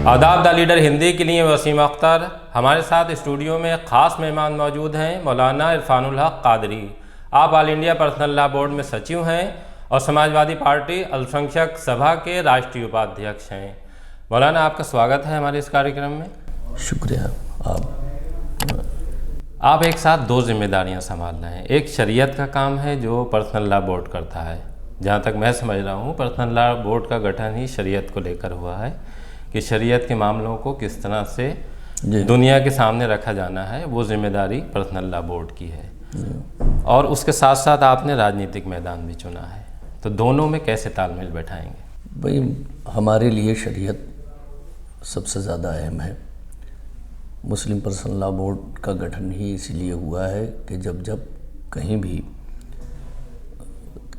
आदाब the leader Hindi के लिए वसीम अख्तर। हमारे साथ स्टूडियो में ख़ास मेहमान मौजूद हैं मौलाना इरफानुल हक कादरी। आप all India personal law board में सचिव हैं और समाजवादी पार्टी अल्पसंख्यक सभा के राष्ट्रीय उपाध्यक्ष हैं। मौलाना, आपका स्वागत है हमारे इस कार्यक्रम में। शुक्रिया। आप एक साथ दो जिम्मेदारियां संभाल रहे हैं। एक शरीयत का काम है जो पर्सनल लॉ बोर्ड करता है। जहां तक मैं समझ रहा हूं, पर्सनल लॉ बोर्ड का गठन ही शरीयत को लेकर हुआ है कि शरीयत के मामलों को किस तरह से दुनिया के सामने रखा जाना है, वो जिम्मेदारी पर्सनल लॉ बोर्ड की है। और उसके साथ साथ आपने राजनीतिक मैदान भी चुना है, तो दोनों में कैसे तालमेल बैठाएंगे? भाई, हमारे लिए शरीयत सबसे ज़्यादा अहम है। मुस्लिम पर्सनल लॉ बोर्ड का गठन ही इसलिए हुआ है कि जब जब कहीं भी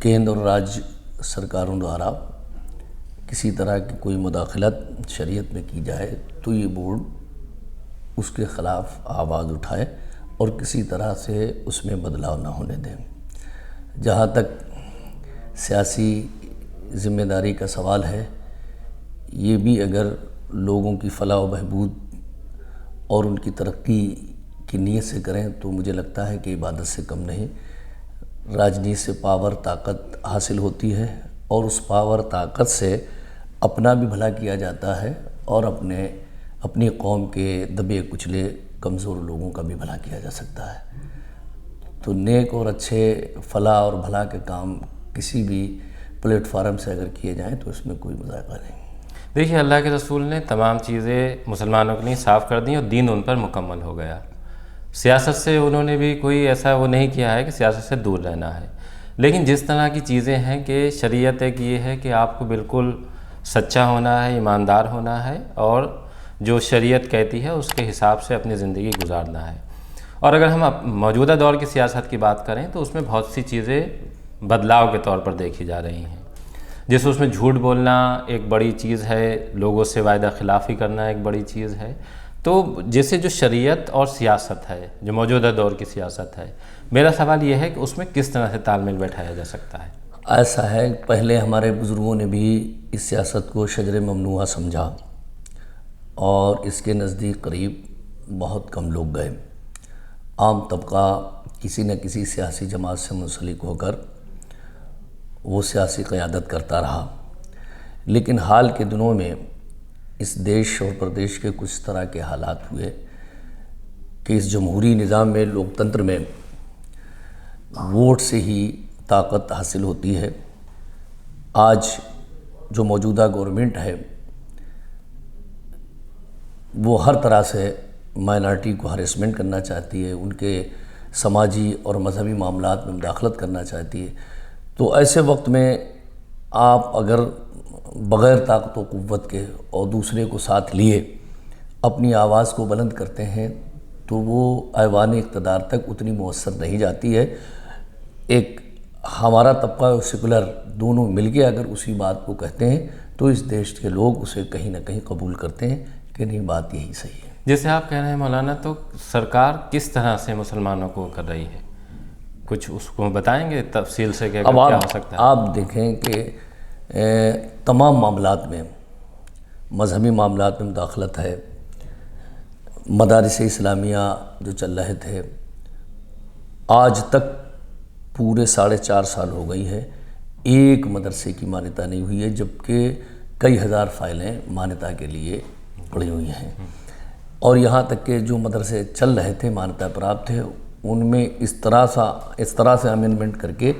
केंद्र और राज्य सरकारों द्वारा किसी तरह की कोई मुदाखलत शरीयत में की जाए तो ये बोर्ड उसके ख़िलाफ़ आवाज़ उठाए और किसी तरह से उसमें बदलाव ना होने दें। जहाँ तक सियासी ज़िम्मेदारी का सवाल है, ये भी अगर लोगों की फलाह व बहबूद और उनकी तरक्की की नीयत से करें तो मुझे लगता है कि इबादत से कम नहीं। राजनीति से पावर ताकत हासिल होती है और उस पावर ताकत से अपना भी भला किया जाता है और अपनी कौम के दबे कुचले कमज़ोर लोगों का भी भला किया जा सकता है। तो नेक और अच्छे फलाह और भला के काम किसी भी प्लेटफार्म से अगर किए जाएं तो इसमें कोई मजाक नहीं। देखिए, अल्लाह के रसूल ने तमाम चीज़ें मुसलमानों के लिए साफ़ कर दी और दीन उन पर मुकम्मल हो गया। सियासत से उन्होंने भी कोई ऐसा वो नहीं किया है कि सियासत से दूर रहना है, लेकिन जिस तरह की चीज़ें हैं कि शरीयत एक ये है कि आपको बिल्कुल सच्चा होना है, ईमानदार होना है और जो शरीयत कहती है उसके हिसाब से अपनी ज़िंदगी गुजारना है। और अगर हम मौजूदा दौर की सियासत की बात करें तो उसमें बहुत सी चीज़ें बदलाव के तौर पर देखी जा रही हैं। जैसे उसमें झूठ बोलना एक बड़ी चीज़ है, लोगों से वायदा खिलाफ़ी करना एक बड़ी चीज़ है। तो जैसे जो शरीयत और सियासत है, जो मौजूदा दौर की सियासत है, मेरा सवाल ये है कि उसमें किस तरह से तालमेल बैठाया जा सकता है? ऐसा है, पहले हमारे बुज़ुर्गों ने भी इस सियासत को शजर ममनूआ समझा और इसके नज़दीक करीब बहुत कम लोग गए। आम तबका किसी न किसी सियासी जमात से मुंसलिक होकर वो सियासी क़यादत करता रहा। लेकिन हाल के दिनों में इस देश और प्रदेश के कुछ तरह के हालात हुए कि इस जमहूरी निज़ाम में, लोकतंत्र में वोट से ही ताकत हासिल होती है। आज जो मौजूदा गवर्नमेंट है वो हर तरह से माइनॉरिटी को हरेसमेंट करना चाहती है, उनके समाजी और मजहबी मामलात में मुदाखलत करना चाहती है। तो ऐसे वक्त में आप अगर बग़ैर ताकत व क़ुव्वत के और दूसरे को साथ लिए अपनी आवाज़ को बुलंद करते हैं तो वो ऐवान इक़्तिदार तक उतनी मुअस्सर नहीं जाती है। एक हमारा तबका और सेकुलर दोनों मिलके अगर उसी बात को कहते हैं तो इस देश के लोग उसे कहीं ना कहीं कबूल करते हैं कि नहीं, बात यही सही है। जैसे आप कह रहे हैं मौलाना, तो सरकार किस तरह से मुसलमानों को कर रही है, कुछ उसको बताएंगे तफसील से कि क्या हो सकता है? आप देखें कि तमाम मामलात में, मजहबी मामलात में मुदाखलत है। मदारिस इस्लामिया जो चल रहे थे, आज तक पूरे 4.5 साल हो गई है, एक मदरसे की मान्यता नहीं हुई है, जबकि कई हज़ार फाइलें मान्यता के लिए पड़ी हुई हैं। और यहाँ तक के जो मदरसे चल रहे थे, मान्यता प्राप्त थे, उनमें इस तरह से अमेंडमेंट करके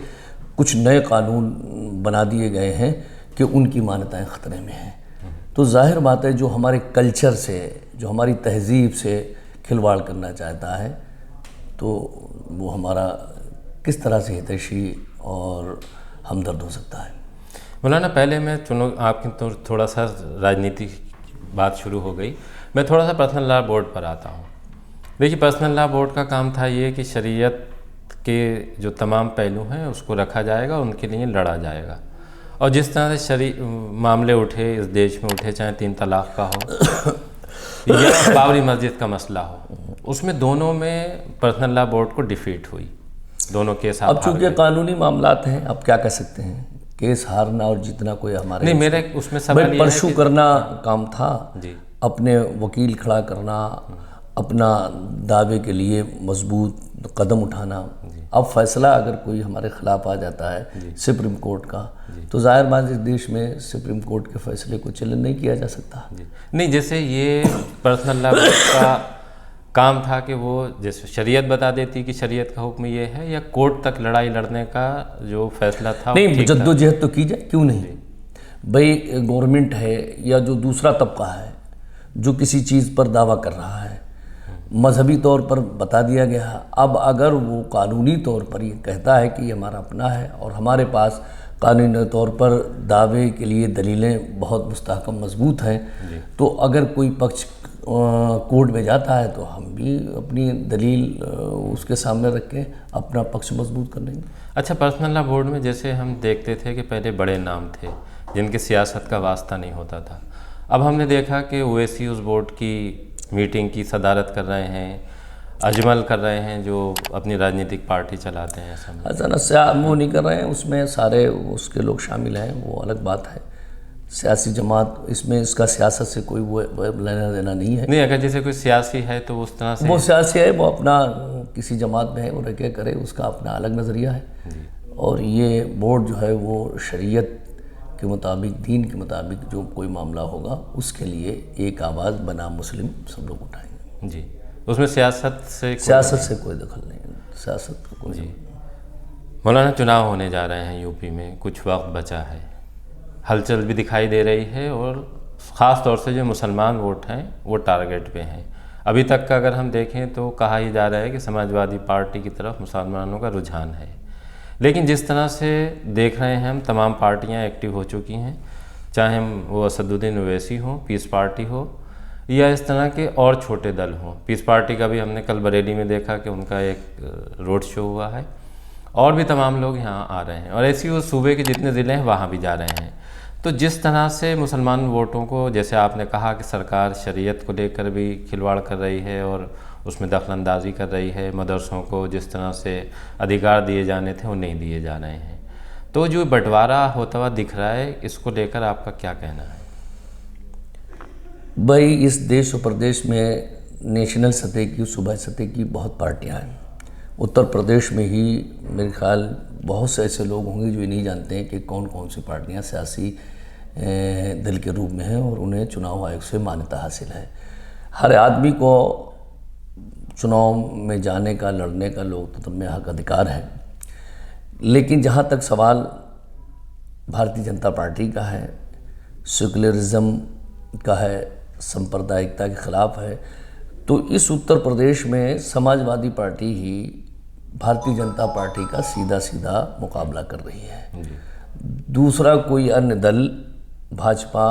कुछ नए कानून बना दिए गए हैं कि उनकी मान्यताएं ख़तरे में हैं। तो जाहिर बात है, जो हमारे कल्चर से, जो हमारी तहज़ीब से खिलवाड़ करना चाहता है तो वो हमारा किस तरह से हितैषी और हमदर्द हो सकता है। मौलाना, पहले मैं आपकी तो थोड़ा सा राजनीति बात शुरू हो गई, मैं थोड़ा सा पर्सनल लॉ बोर्ड पर आता हूँ। देखिए, पर्सनल लॉ बोर्ड का काम था ये कि शरीयत के जो तमाम पहलू हैं उसको रखा जाएगा, उनके लिए लड़ा जाएगा। और जिस तरह से मामले उठे इस देश में उठे, चाहे 3 तलाक़ का हो या बाबरी मस्जिद का मसला हो, उसमें दोनों में पर्सनल लॉ बोर्ड को डिफीट हुई, दोनों केस। अब चूँकि कानूनी मामलात हैं, अब क्या कह सकते हैं केस हारना और जीतना कोई हमारे नहीं, मेरे उसमें सवाल ये है परसू कि करना काम था। जी अपने वकील खड़ा करना, अपना दावे के लिए मजबूत कदम उठाना। अब फैसला अगर कोई हमारे खिलाफ आ जाता है सुप्रीम कोर्ट का, तो जाहिर बात इस देश में सुप्रीम कोर्ट के फैसले को चैलेंज नहीं किया जा सकता। जी। नहीं, जैसे ये पर्सनल लॉ का काम था कि वो जैसे शरीयत बता देती कि शरीयत का हुक्म ये है, या कोर्ट तक लड़ाई लड़ने का जो फैसला था वो नहीं, ठीक था? जद्दोजहद तो की जाए, क्यों नहीं। भाई गवर्नमेंट है या जो दूसरा तबका है जो किसी चीज़ पर दावा कर रहा है, मजहबी तौर पर बता दिया गया है। अब अगर वो कानूनी तौर पर ये कहता है कि ये हमारा अपना है और हमारे पास कानूनी तौर पर दावे के लिए दलीलें बहुत मुस्तहकम मजबूत हैं, तो अगर कोई पक्ष कोर्ट में जाता है तो हम भी अपनी दलील उसके सामने रख के अपना पक्ष मजबूत कर लेंगे। अच्छा, पर्सनल लॉ बोर्ड में जैसे हम देखते थे कि पहले बड़े नाम थे जिनके सियासत का वास्ता नहीं होता था। अब हमने देखा कि ओवैसी उस बोर्ड की मीटिंग की सदारत कर रहे हैं, अजमल कर रहे हैं जो अपनी राजनीतिक पार्टी चलाते हैं। ऐसा वो नहीं कर रहे हैं, उसमें सारे उसके लोग शामिल हैं, वो अलग बात है। सियासी जमात इसमें, इसका सियासत से कोई वो लेना देना नहीं है। नहीं, अगर जैसे कोई सियासी है तो उस तरह से वो सियासी है, वो अपना किसी जमात में है, वो रह करे, उसका अपना अलग नज़रिया है। और ये बोर्ड जो है वो शरीयत के मुताबिक, दीन के मुताबिक जो कोई मामला होगा उसके लिए एक आवाज़ बना मुस्लिम सब लोग उठाएंगे। जी, उसमें सियासत से कोई दखल नहीं है, सियासत का कोई। जी। मौलाना, चुनाव होने जा रहे हैं यूपी में, कुछ वक्त बचा है, हलचल भी दिखाई दे रही है और ख़ास तौर से जो मुसलमान वोट हैं वो टारगेट पे हैं। अभी तक का अगर हम देखें तो कहा ही जा रहा है कि समाजवादी पार्टी की तरफ मुसलमानों का रुझान है, लेकिन जिस तरह से देख रहे हैं हम, तमाम पार्टियां एक्टिव हो चुकी हैं, चाहे वो असदुद्दीन ओवैसी हो, पीस पार्टी हो, या इस तरह के और छोटे दल हों। पीस पार्टी का भी हमने कल बरेली में देखा कि उनका एक रोड शो हुआ है, और भी तमाम लोग यहाँ आ रहे हैं, और ऐसी वो सूबे के जितने ज़िले हैं वहाँ भी जा रहे हैं। तो जिस तरह से मुसलमान वोटों को, जैसे आपने कहा कि सरकार शरीयत को लेकर भी खिलवाड़ कर रही है और उसमें दखलंदाजी कर रही है, मदरसों को जिस तरह से अधिकार दिए जाने थे वो नहीं दिए जा रहे हैं, तो जो बंटवारा होता हुआ दिख रहा है, इसको लेकर आपका क्या कहना है? भाई, इस देश और प्रदेश में नेशनल सतह की, सूबाई सतह की बहुत पार्टियां हैं। उत्तर प्रदेश में ही मेरे ख्याल बहुत से ऐसे लोग होंगे जो ये नहीं जानते हैं कि कौन कौन सी पार्टियां सियासी दल के रूप में हैं और उन्हें चुनाव आयोग से मान्यता हासिल है। हर आदमी को चुनाव में जाने का, लड़ने का लोकतंत्र में हक अधिकार है, लेकिन जहाँ तक सवाल भारतीय जनता पार्टी का है, सेकुलरिज्म का है, सांप्रदायिकता के खिलाफ है, तो इस उत्तर प्रदेश में समाजवादी पार्टी ही भारतीय जनता पार्टी का सीधा सीधा मुकाबला कर रही है। दूसरा कोई अन्य दल भाजपा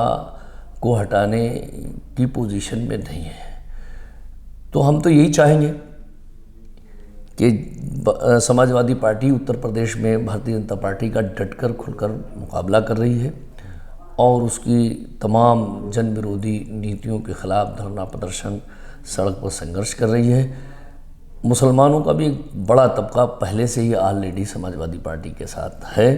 को हटाने की पोजीशन में नहीं है। तो हम तो यही चाहेंगे कि समाजवादी पार्टी उत्तर प्रदेश में भारतीय जनता पार्टी का डटकर खुलकर मुकाबला कर रही है और उसकी तमाम जन विरोधी नीतियों के खिलाफ धरना प्रदर्शन, सड़क पर संघर्ष कर रही है। मुसलमानों का भी एक बड़ा तबका पहले से ही ऑलरेडी समाजवादी पार्टी के साथ है।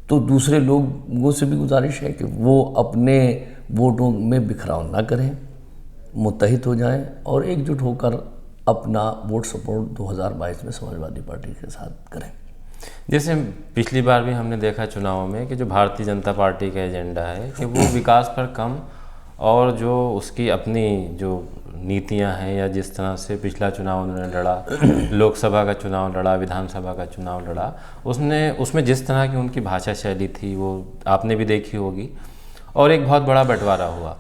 तो दूसरे लोगों से भी गुजारिश है कि वो अपने वोटों में बिखराव ना करें, मुत्तहिद हो जाएं और एकजुट होकर अपना वोट सपोर्ट 2022 में समाजवादी पार्टी के साथ करें। जैसे पिछली बार भी हमने देखा चुनावों में कि जो भारतीय जनता पार्टी का एजेंडा है कि वो विकास पर कम, और जो उसकी अपनी जो नीतियां हैं, या जिस तरह से पिछला चुनाव उन्होंने लड़ा, लोकसभा का चुनाव लड़ा, विधानसभा का चुनाव लड़ा, उसमें जिस तरह की उनकी भाषा शैली थी वो आपने भी देखी होगी। और एक बहुत बड़ा बंटवारा हुआ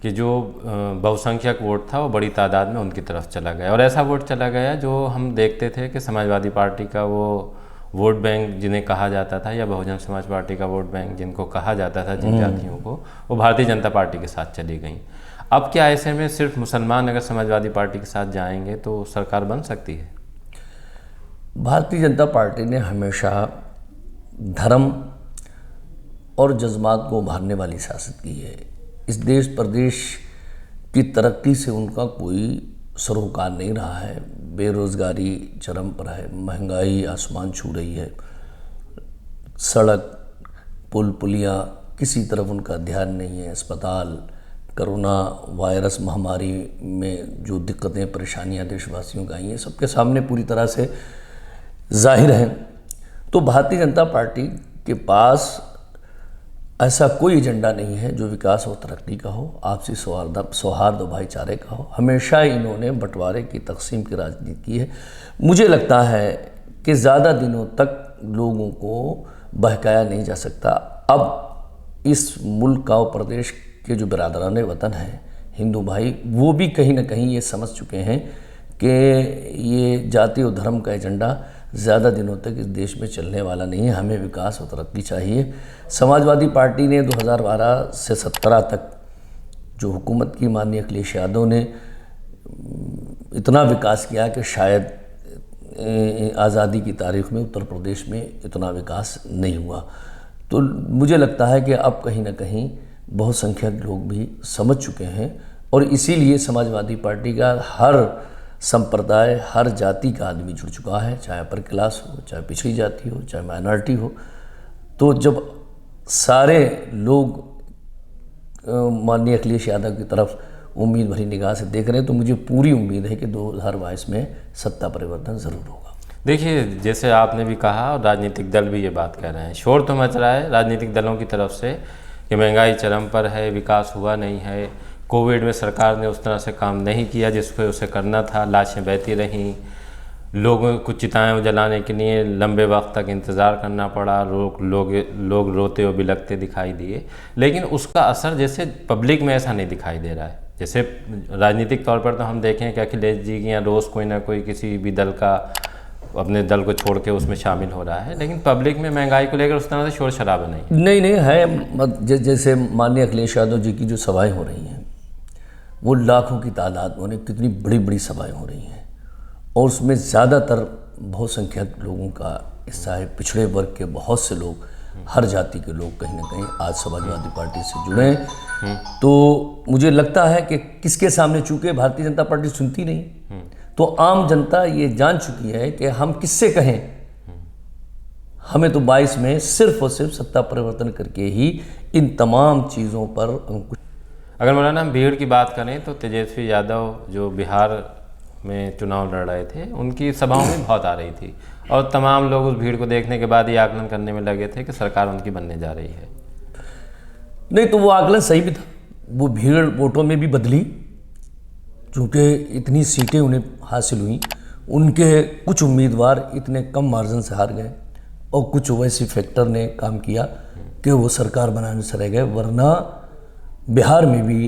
कि जो बहुसंख्यक वोट था वो बड़ी तादाद में उनकी तरफ चला गया, और ऐसा वोट चला गया जो हम देखते थे कि समाजवादी पार्टी का वो वोट बैंक जिन्हें कहा जाता था, या बहुजन समाज पार्टी का वोट बैंक जिनको कहा जाता था, जिन जातियों को, वो भारतीय जनता पार्टी के साथ चली गई। अब क्या ऐसे में सिर्फ मुसलमान अगर समाजवादी पार्टी के साथ जाएंगे तो सरकार बन सकती है? भारतीय जनता पार्टी ने हमेशा धर्म और जज्बात को उभारने वाली सियासत की है। इस देश प्रदेश की तरक्की से उनका कोई सरोकार नहीं रहा है। बेरोज़गारी चरम पर है, महंगाई आसमान छू रही है, सड़क, पुल पुलियाँ, किसी तरफ उनका ध्यान नहीं है। अस्पताल, कोरोना वायरस महामारी में जो दिक्कतें परेशानियां देशवासियों को आई हैं, सबके सामने पूरी तरह से जाहिर हैं। तो भारतीय जनता पार्टी के पास ऐसा कोई एजेंडा नहीं है जो विकास और तरक्की का हो, आपसी सौहार्द और भाईचारे का हो। हमेशा इन्होंने बंटवारे की, तकसीम की राजनीति की है। मुझे लगता है कि ज़्यादा दिनों तक लोगों को बहकाया नहीं जा सकता। अब इस मुल्क का और प्रदेश के जो बिरादरान वतन हैं, हिंदू भाई, वो भी कहीं ना कहीं ये समझ चुके हैं कि ये जाति और धर्म का एजेंडा ज़्यादा दिनों तक इस देश में चलने वाला नहीं है। हमें विकास और तरक्की चाहिए। समाजवादी पार्टी ने 2012 से 17 तक जो हुकूमत की, माननीय अखिलेश यादव ने इतना विकास किया कि शायद आज़ादी की तारीख़ में उत्तर प्रदेश में इतना विकास नहीं हुआ। तो मुझे लगता है कि अब कहीं ना कहीं बहुसंख्यक लोग भी समझ चुके हैं और इसीलिए समाजवादी पार्टी का हर संप्रदाय, हर जाति का आदमी जुड़ चुका है, चाहे अपर क्लास हो, चाहे पिछड़ी जाति हो, चाहे माइनॉरिटी हो। तो जब सारे लोग माननीय अखिलेश यादव की तरफ उम्मीद भरी निगाह से देख रहे हैं, तो मुझे पूरी उम्मीद है कि 2022 में सत्ता परिवर्तन ज़रूर होगा। देखिए, जैसे आपने भी कहा और राजनीतिक दल भी ये बात कह रहे हैं, शोर तो मच रहा है राजनीतिक दलों की तरफ से कि महंगाई चरम पर है, विकास हुआ नहीं है, कोविड में सरकार ने उस तरह से काम नहीं किया जिसको उसे करना था, लाशें बहती रहीं, लोगों को चिताएं जलाने के लिए लंबे वक्त तक इंतज़ार करना पड़ा, लोग रोते और बिलखते दिखाई दिए। लेकिन उसका असर जैसे पब्लिक में ऐसा नहीं दिखाई दे रहा है। जैसे राजनीतिक तौर पर तो हम देखें कि अखिलेश जी की यहाँ रोज़ कोई ना कोई किसी भी दल का अपने दल को छोड़ के उसमें शामिल हो रहा है, लेकिन पब्लिक में महंगाई को लेकर उस तरह से शोर शराबा नहीं है। जैसे माननीय अखिलेश यादव जी की जो सभाएं हो रही हैं, वो लाखों की तादाद में, कितनी बड़ी बड़ी सभाएं हो रही हैं और उसमें ज़्यादातर बहुसंख्यक लोगों का हिस्सा है। पिछड़े वर्ग के बहुत से लोग, हर जाति के लोग कहीं ना कहीं आज समाजवादी पार्टी से जुड़े हैं। तो मुझे लगता है कि किसके सामने, चूँकि भारतीय जनता पार्टी सुनती नहीं, तो आम जनता ये जान चुकी है कि हम किससे कहें। हमें तो 22 में सिर्फ और सिर्फ सत्ता परिवर्तन करके ही इन तमाम चीज़ों पर अंकुश। अगर मौलाना हम भीड़ की बात करें तो तेजस्वी यादव जो बिहार में चुनाव लड़ रहे थे, उनकी सभाओं में बहुत आ रही थी और तमाम लोग उस भीड़ को देखने के बाद ये आकलन करने में लगे थे कि सरकार उनकी बनने जा रही है। नहीं, तो वो आकलन सही भी था। वो भीड़ वोटों में भी बदली, चूँकि इतनी सीटें उन्हें हासिल हुई, उनके कुछ उम्मीदवार इतने कम मार्जिन से हार गए और कुछ वैसे फैक्टर ने काम किया कि वो सरकार बनाने से रह गए, वरना बिहार में भी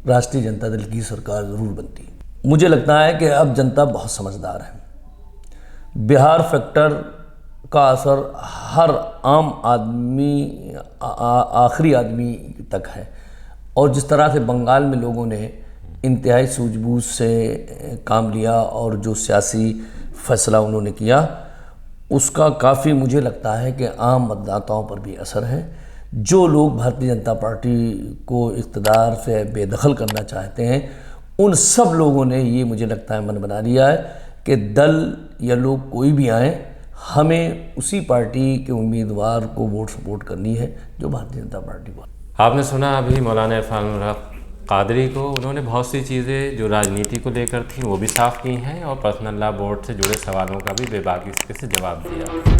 राष्ट्रीय जनता दल की सरकार ज़रूर बनती। मुझे लगता है कि अब जनता बहुत समझदार है। बिहार फैक्टर का असर हर आम आदमी, आखिरी आदमी तक है और जिस तरह से बंगाल में लोगों ने इंतहाई सूझबूझ से काम लिया और जो सियासी फैसला उन्होंने किया, उसका काफ़ी मुझे लगता है कि आम मतदाताओं पर भी असर है। जो लोग भारतीय जनता पार्टी को इक़्तिदार से बेदखल करना चाहते हैं, उन सब लोगों ने ये मुझे लगता है मन बना लिया है कि दल या लोग कोई भी आए, हमें उसी पार्टी के उम्मीदवार को वोट सपोर्ट करनी है जो भारतीय जनता पार्टी को। आपने सुना अभी मौलाना इरफान कादरी को, उन्होंने बहुत सी चीज़ें जो राजनीति को लेकर थी वो भी साफ़ की हैं और पर्सनल लॉ बोर्ड से जुड़े सवालों का भी बेबाकी से जवाब दिया।